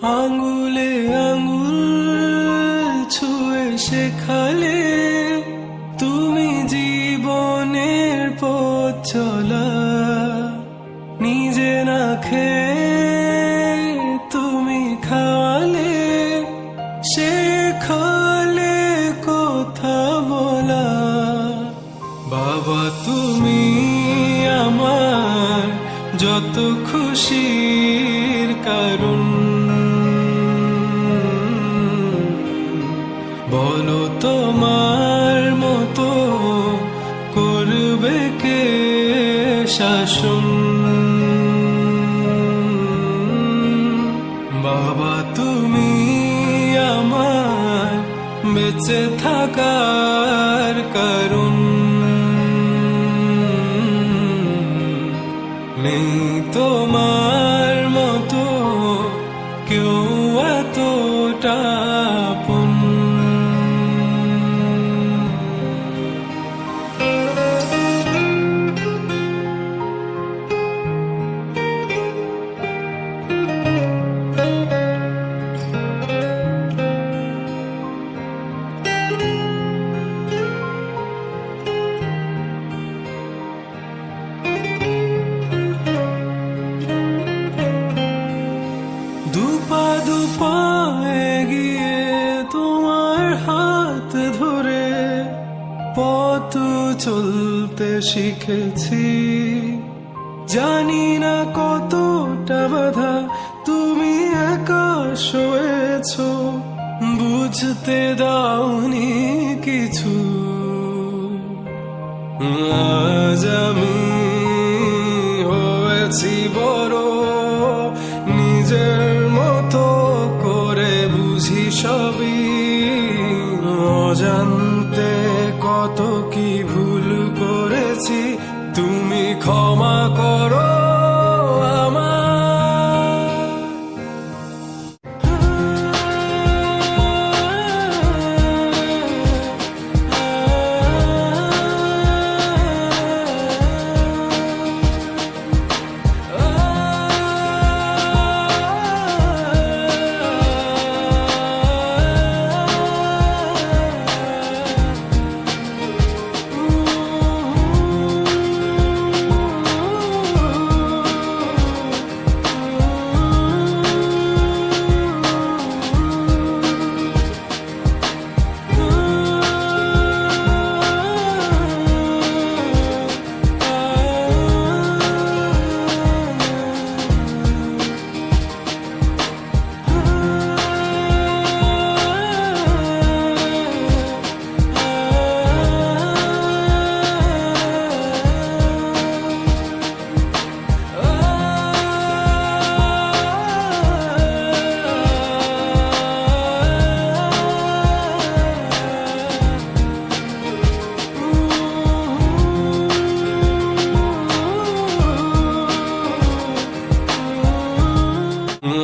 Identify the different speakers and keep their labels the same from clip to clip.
Speaker 1: আঙুলে আঙুল ছুঁয়ে শেখালে তুমি জীবনের পথ চলা। নিজে না খেয়ে তুমি খাওয়ালে, শেখালে কথা বলা। বাবা তুমি আমার যত খুশির কারণ, বলো তোমার মতো করবে কে শাসন। বাবা তুমি আমার বেঁচে থাকার কারণ, নেই তোমার মতো কেউ এতটা আপন। দুপা দুপা এগিয়ে তোমার হাত ধরে পথ চলতে শিখেছি। জানি না কতটা বাধা তুমি একা সয়েছ, বুঝতে দাওনি কিছু। আজ আমি হয়েছি বড়, নিজের মতো করে বুঝি সবই। অজান্তে কত কি ভুল করেছি, তুমি ক্ষমা করো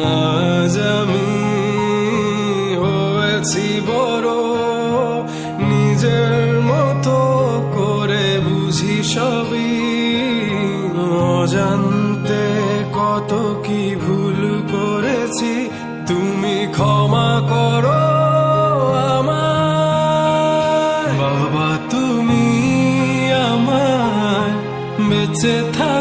Speaker 1: আজ আমি হয়েছি বড়, নিজের মতো করে বুঝি সবই। অজান্তে কত কি ভুল করেছি, তুমি ক্ষমা করো আমায়। বাবা তুমি আমার বেঁচে থাক